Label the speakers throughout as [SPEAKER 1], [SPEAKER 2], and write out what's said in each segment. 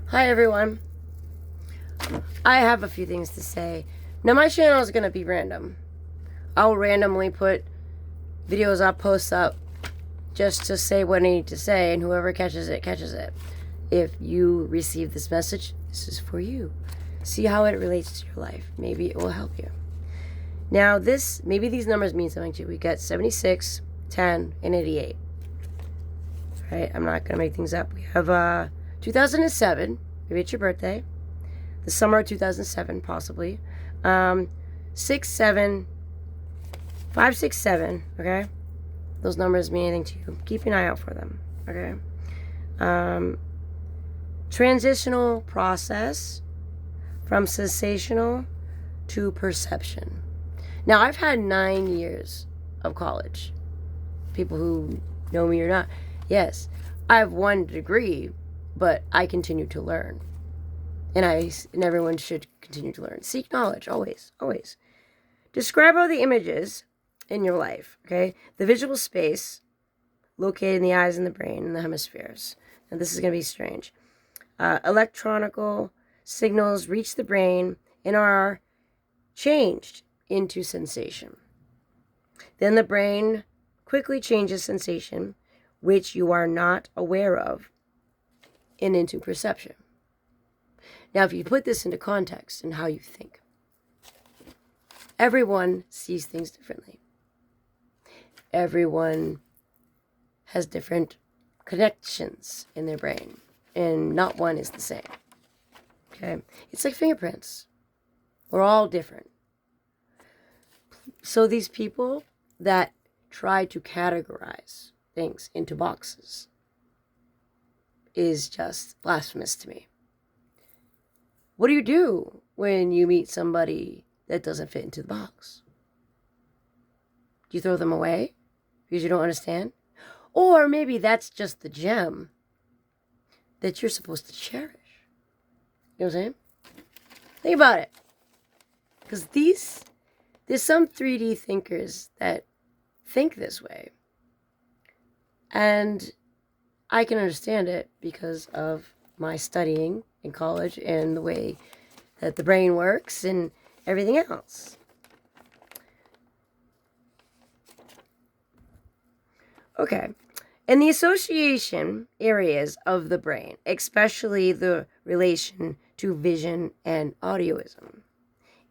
[SPEAKER 1] Hi everyone. I have a few things to say. Now my channel is going to be random. I'll randomly put videos up, posts up, just to say what I need to say, and whoever catches it, catches it. If you receive this message, this is for you. See how it relates to your life. Maybe it will help you. Now maybe these numbers mean something to you. We got 76, 10, and 88. Right? I'm not going to make things up. We have 2007. Maybe it's your birthday. The summer of 2007, possibly. 6, 7, 5, 6, 7. Okay? Those numbers mean anything to you. Keep an eye out for them. Okay? Transitional process from sensational to perception. Now, I've had 9 years of college. People who know me or not. Yes, I have 1 degree, but I continue to learn. And everyone should continue to learn. Seek knowledge, always, always. Describe all the images in your life, okay? The visual space located in the eyes and the brain and the hemispheres. Now, this is going to be strange. Electronical signals reach the brain and are changed into sensation. Then the brain quickly changes sensation, which you are not aware of, and into perception. Now, if you put this into context and how you think, everyone sees things differently. Everyone has different connections in their brain, and not one is the same. Okay? It's like fingerprints. We're all different. So these people that try to categorize things into boxes is just blasphemous to me. What do you do when you meet somebody that doesn't fit into the box? Do you throw them away because you don't understand? Or maybe that's just the gem that you're supposed to cherish. You know what I'm saying? Think about it. Because there's some 3D thinkers that think this way. And I can understand it because of my studying in college and the way that the brain works and everything else. Okay. In the association areas of the brain, especially the relation to vision and audioism,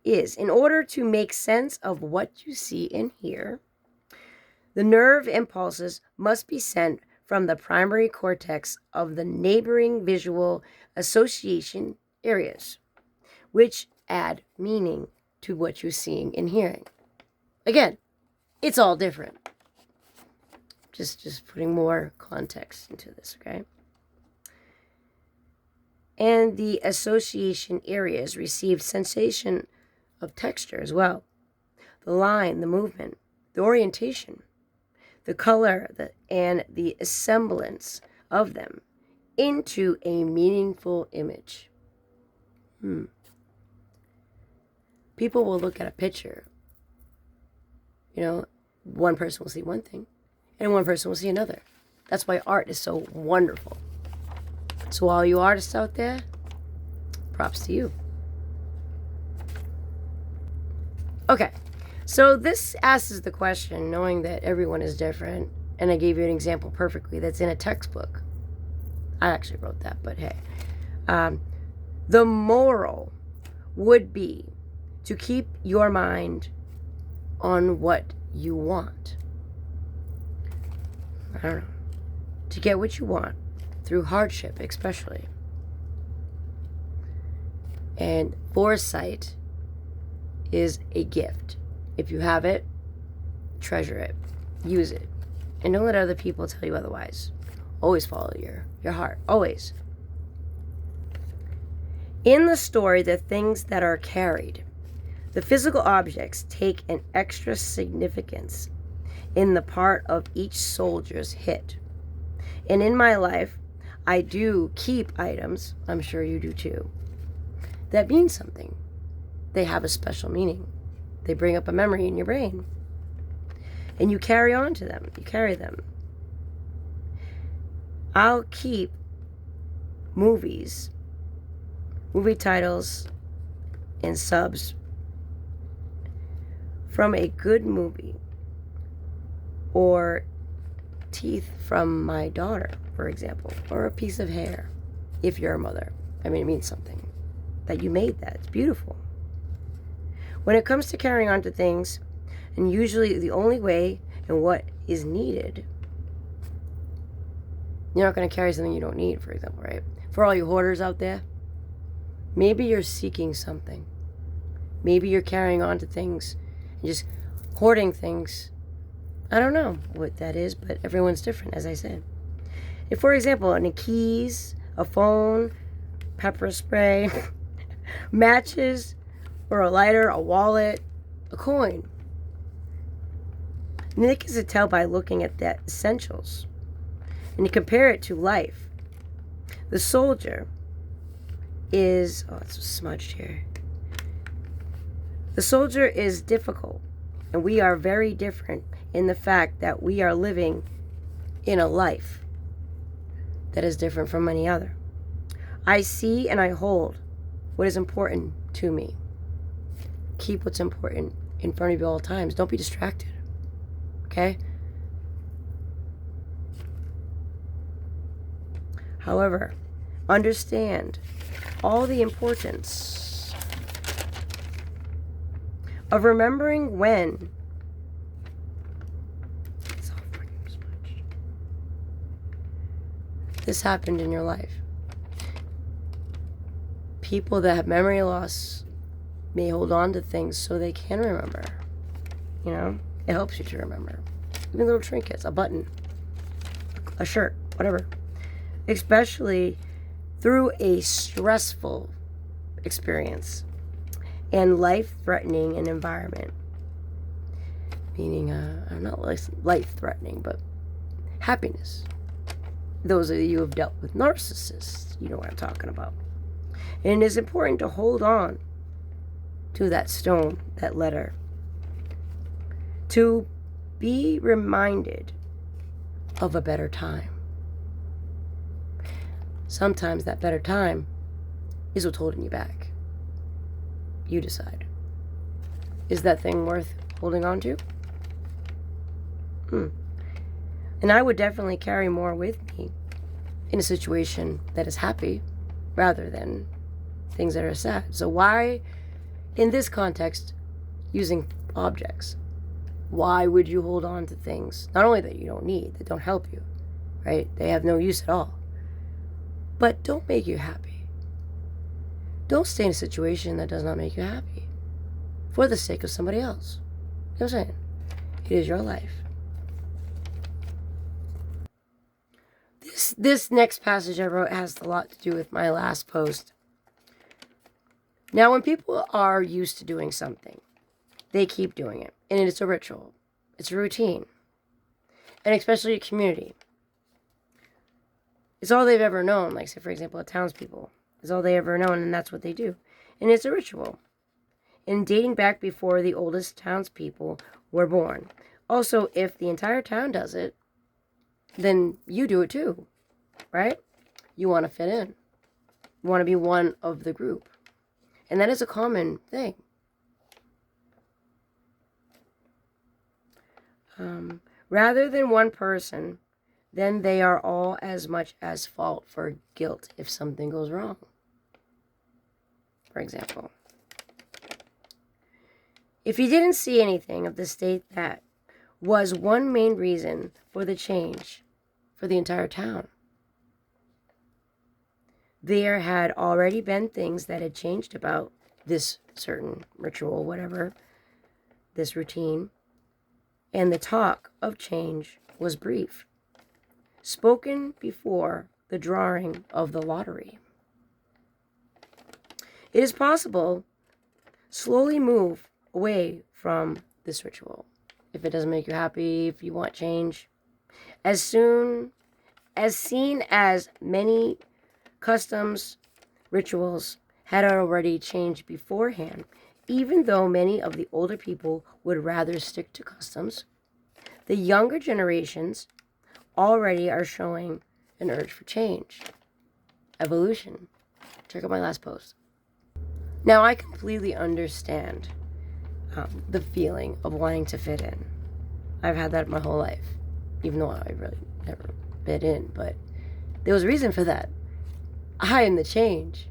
[SPEAKER 1] is in order to make sense of what you see and hear, the nerve impulses must be sent from the primary cortex of the neighboring visual association areas, which add meaning to what you're seeing and hearing. Again, it's all different. Just putting more context into this, okay? And the association areas receive sensation of texture as well. The line, the movement, the orientation, the color, and the semblance of them into a meaningful image. People will look at a picture. One person will see one thing, and one person will see another. That's why art is so wonderful. So all you artists out there, props to you. Okay, so this asks the question, knowing that everyone is different, and I gave you an example perfectly that's in a textbook. I actually wrote that, but hey. The moral would be to keep your mind on what you want. I don't know. To get what you want through hardship, especially. And foresight is a gift. If you have it, treasure it, use it, and don't let other people tell you otherwise. Always follow your heart, always. In the story, the things that are carried, the physical objects take an extra significance in the part of each soldier's hit. And in my life, I do keep items, I'm sure you do too, that mean something. They have a special meaning. They bring up a memory in your brain. And you carry on to them. You carry them. I'll keep movies movie titles and subs from a good movie, or teeth from my daughter, for example, or a piece of hair, if you're a mother. I mean, it means something that you made that. It's beautiful. When it comes to carrying on to things, and usually the only way and what is needed, you're not going to carry something you don't need, for example, right? For all you hoarders out there, maybe you're seeking something. Maybe you're carrying on to things and just hoarding things. I don't know what that is, but everyone's different, as I said. If, for example, any keys, a phone, pepper spray, matches, or a lighter, a wallet, a coin. Nick is to tell by looking at the essentials. And you compare it to life. The soldier is... Oh, it's smudged here. The soldier is difficult. And we are very different in the fact that we are living in a life that is different from any other. I see and I hold what is important to me. Keep what's important in front of you all times. Don't be distracted. Okay? However, understand all the importance of remembering when this happened in your life. People that have memory loss may hold on to things so they can remember. You know, it helps you to remember. Even little trinkets, a button, a shirt, whatever. Especially through a stressful experience and life-threatening an environment. Meaning, not life-threatening, but happiness. Those of you who have dealt with narcissists, you know what I'm talking about. And it is important to hold on to that stone, that letter, to be reminded of a better time. Sometimes that better time is what's holding you back. You decide. Is that thing worth holding on to? And I would definitely carry more with me in a situation that is happy rather than things that are sad. So why, in this context, using objects? Why would you hold on to things, not only that you don't need, that don't help you, right? They have no use at all. But don't make you happy. Don't stay in a situation that does not make you happy for the sake of somebody else. You know what I'm saying? It is your life. This next passage I wrote has a lot to do with my last post. Now, when people are used to doing something, they keep doing it. And it's a ritual. It's a routine. And especially a community. It's all they've ever known. Like, say, for example, townspeople. It's all they ever known, and that's what they do. And it's a ritual. And dating back before the oldest townspeople were born. Also, if the entire town does it, then you do it too, right? You want to fit in. You want to be one of the group. And that is a common thing. Rather than one person, then they are all as much as fault for guilt if something goes wrong. For example, if you didn't see anything of the state that was one main reason for the change for the entire town. There had already been things that had changed about this certain ritual, whatever, this routine, and the talk of change was brief, spoken before the drawing of the lottery. It is possible slowly move away from this ritual. If it doesn't make you happy, if you want change, as seen as many customs, rituals had already changed beforehand, even though many of the older people would rather stick to customs, the younger generations already are showing an urge for change. Evolution. Check out my last post. Now, I completely understand the feeling of wanting to fit in. I've had that my whole life, even though I really never fit in, but there was a reason for that. I am the change.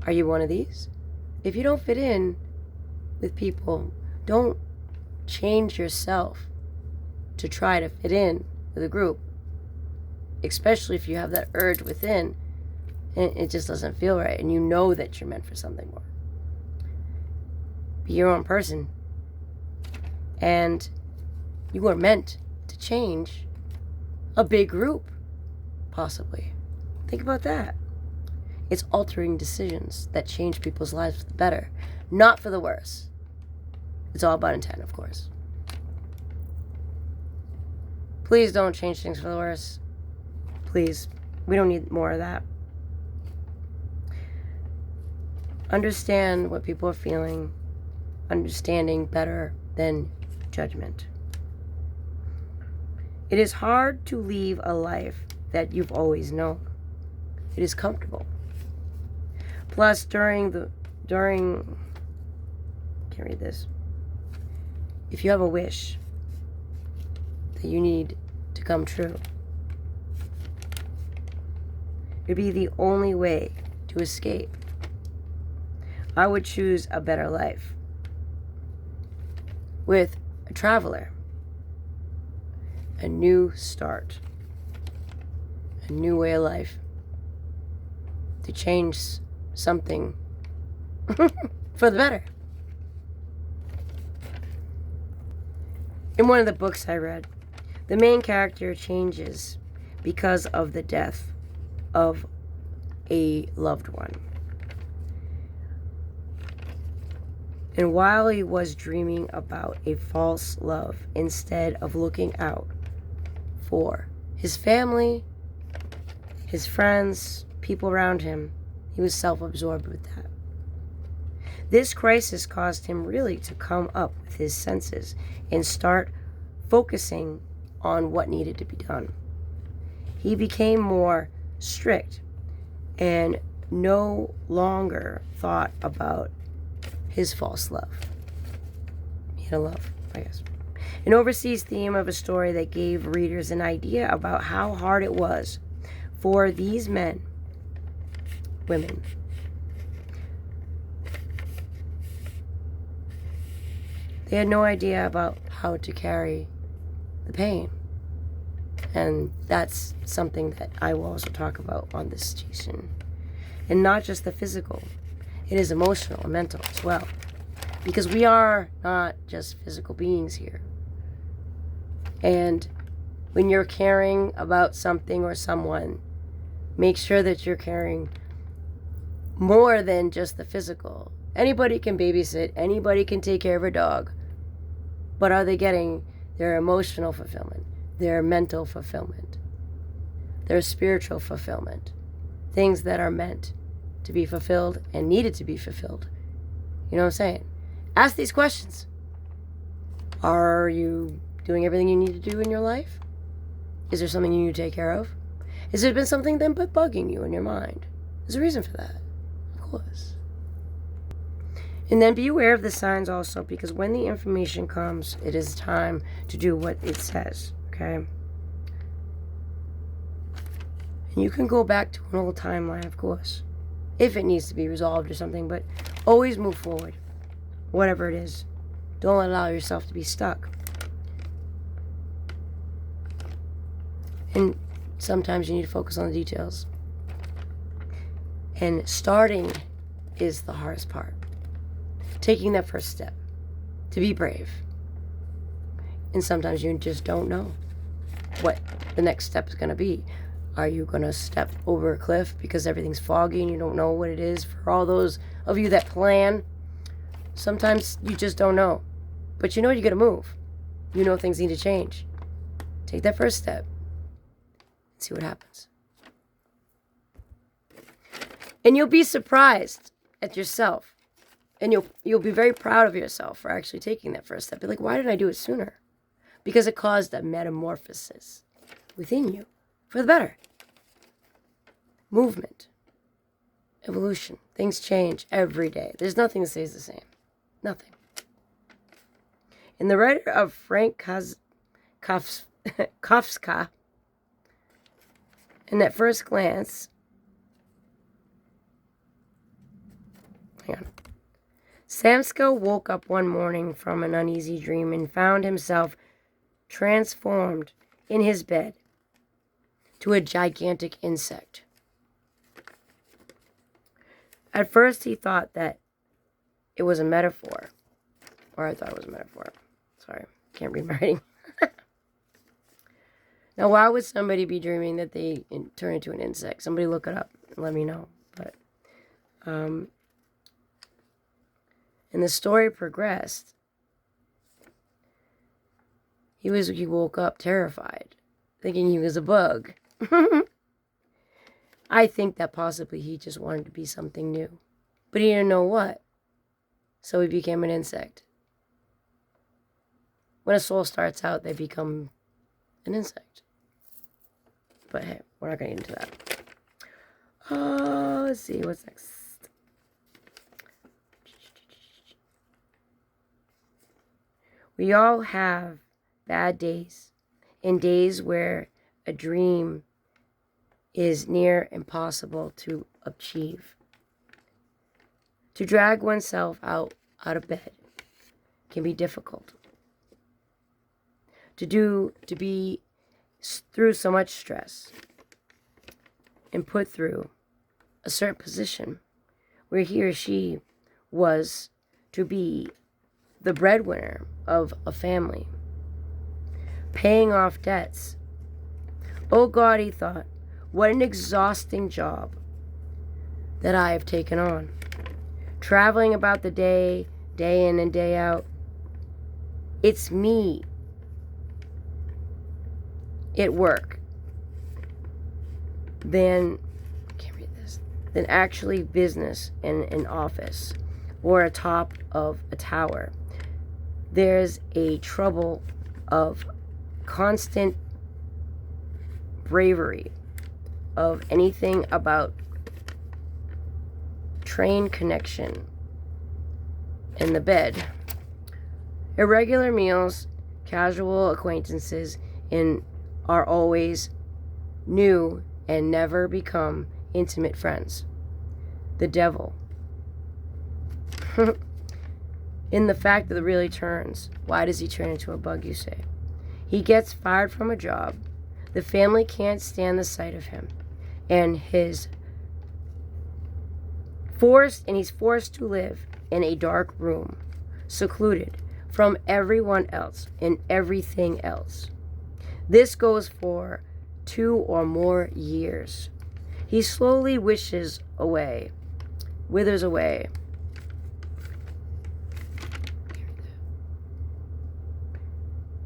[SPEAKER 1] Are you one of these? If you don't fit in with people, don't change yourself to try to fit in with a group, especially if you have that urge within and it just doesn't feel right and you know that you're meant for something more. Be your own person, and you are meant to change a big group, possibly. Think about that. It's altering decisions that change people's lives for the better, not for the worse. It's all about intent, of course. Please don't change things for the worse. Please. We don't need more of that. Understand what people are feeling. Understanding better than judgment. It is hard to leave a life that you've always known. It is comfortable. Plus, can't read this. If you have a wish that you need to come true, it'd be the only way to escape. I would choose a better life with a traveler, a new start, a new way of life, to change something for the better. In one of the books I read, the main character changes because of the death of a loved one. And while he was dreaming about a false love, instead of looking out for his family, his friends, people around him, he was self-absorbed with that. This crisis caused him really to come up with his senses and start focusing on what needed to be done. He became more strict and no longer thought about his false love. He had a love, I guess. An overseas theme of a story that gave readers an idea about how hard it was for these men, women, they had no idea about how to carry the pain. And that's something that I will also talk about on this station. And not just the physical. It is emotional and mental as well. Because we are not just physical beings here. And when you're caring about something or someone, make sure that you're caring more than just the physical. Anybody can babysit. Anybody can take care of a dog. But are they getting their emotional fulfillment, their mental fulfillment, their spiritual fulfillment? Things that are meant to be fulfilled and needed to be fulfilled. You know what I'm saying? Ask these questions. Are you doing everything you need to do in your life? Is there something you need to take care of? Has there been something then bugging you in your mind? There's a reason for that. Of course. And then be aware of the signs also, because when the information comes, it is time to do what it says, okay? And you can go back to an old timeline, of course, if it needs to be resolved or something, but always move forward, whatever it is. Don't allow yourself to be stuck. And sometimes you need to focus on the details. And starting is the hardest part. Taking that first step, to be brave. And sometimes you just don't know what the next step is going to be. Are you going to step over a cliff because everything's foggy and you don't know what it is? For all those of you that plan, sometimes you just don't know. But you know you got to move. You know things need to change. Take that first step and see what happens. And you'll be surprised at yourself. And you'll be very proud of yourself for actually taking that first step. Be like, why didn't I do it sooner? Because it caused a metamorphosis within you for the better. Movement. Evolution. Things change every day. There's nothing that stays the same. Nothing. And the writer of Frank Kafka, and at first glance, Samsko woke up one morning from an uneasy dream and found himself transformed in his bed to a gigantic insect. At first he thought that it was a metaphor. Or I thought it was a metaphor. Sorry, can't read my writing. Now, why would somebody be dreaming that they turn into an insect? Somebody look it up and let me know. But, and the story progressed. He woke up terrified, thinking he was a bug. I think that possibly he just wanted to be something new, but he didn't know what. So he became an insect. When a soul starts out, they become an insect. But hey, we're not going to get into that. Let's see, what's next? We all have bad days, and days where a dream is near impossible to achieve. To drag oneself out of bed can be difficult. To be through so much stress and put through a certain position where he or she was to be the breadwinner of a family, paying off debts. Oh God, he thought, what an exhausting job that I have taken on. Traveling about the day in and day out. It's me at work than actually business in an office or atop of a tower. There's a trouble of constant bravery of anything about train connection in the bed. Irregular meals, casual acquaintances, are always new and never become intimate friends. The devil. In the fact that it really turns. Why does he turn into a bug, you say? He gets fired from a job. The family can't stand the sight of him. And he's forced to live in a dark room, secluded from everyone else and everything else. This goes for 2 or more years. He slowly withers away,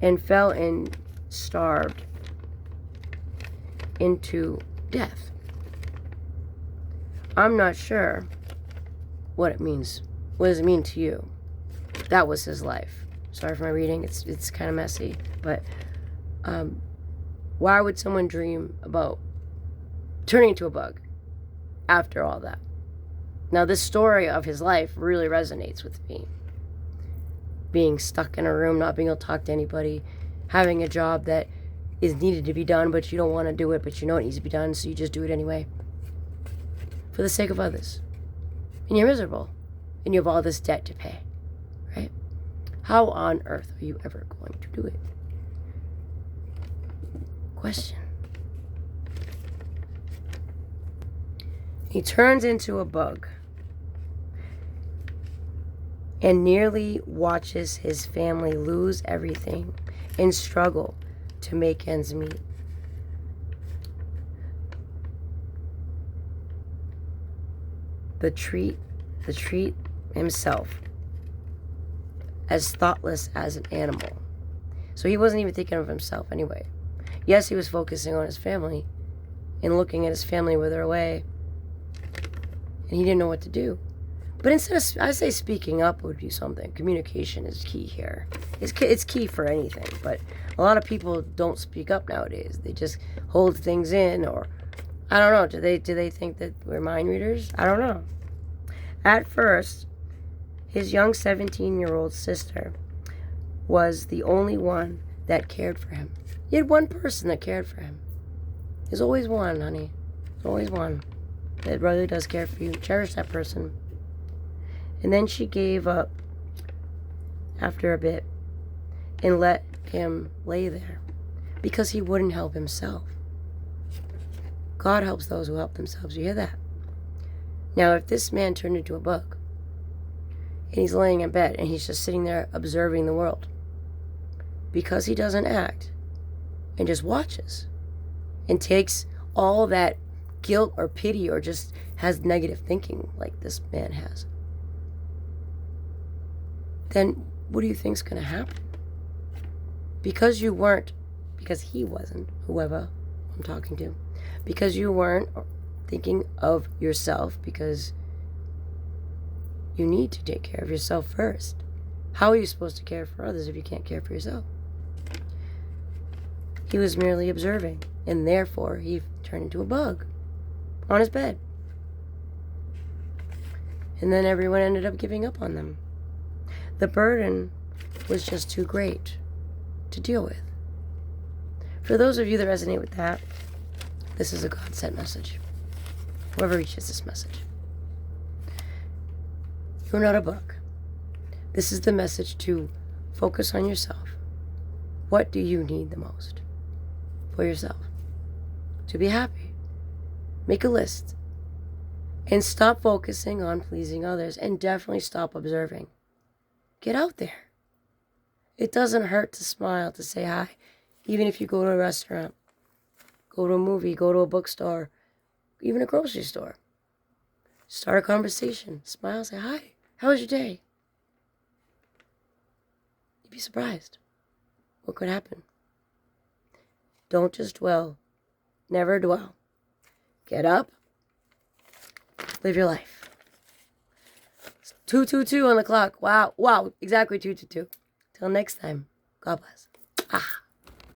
[SPEAKER 1] and fell and starved into death. I'm not sure what it means. What does it mean to you? That was his life. Sorry for my reading. It's kind of messy, but why would someone dream about turning into a bug after all that? Now, this story of his life really resonates with me. Being stuck in a room, not being able to talk to anybody, having a job that is needed to be done, but you don't want to do it, but you know it needs to be done, so you just do it anyway. For the sake of others. And you're miserable. And you have all this debt to pay. Right? How on earth are you ever going to do it? Question. He turns into a bug and nearly watches his family lose everything and struggle to make ends meet. The treat himself as thoughtless as an animal. So he wasn't even thinking of himself anyway. Yes, he was focusing on his family and looking at his family wither away, and he didn't know what to do. But instead of, I say speaking up would be something. Communication is key here. It's key for anything, but a lot of people don't speak up nowadays. They just hold things in, or I don't know. Do they think that we're mind readers? I don't know. At first, his young 17-year-old sister was the only one that cared for him. He had one person that cared for him. There's always one, honey. There's always one that really does care for you. Cherish that person. And then she gave up after a bit and let him lay there because he wouldn't help himself. God helps those who help themselves. You hear that? Now, if this man turned into a bug and he's laying in bed and he's just sitting there observing the world because he doesn't act and just watches and takes all that guilt or pity or just has negative thinking like this man has, then what do you think's going to happen? Because he wasn't, whoever I'm talking to, because you weren't thinking of yourself, because you need to take care of yourself first. How are you supposed to care for others if you can't care for yourself? He was merely observing, and therefore he turned into a bug on his bed. And then everyone ended up giving up on them. The burden was just too great to deal with. For those of you that resonate with that, this is a God-sent message. Whoever reaches this message. You're not a bug. This is the message to focus on yourself. What do you need the most for yourself? To be happy. Make a list. And stop focusing on pleasing others. And definitely stop observing. Get out there. It doesn't hurt to smile, to say hi. Even if you go to a restaurant, go to a movie, go to a bookstore, even a grocery store. Start a conversation. Smile, say hi. How was your day? You'd be surprised what could happen. Don't just dwell. Never dwell. Get up. Live your life. It's 2:22 on the clock. Wow. Exactly 2:22. Till next time. God bless.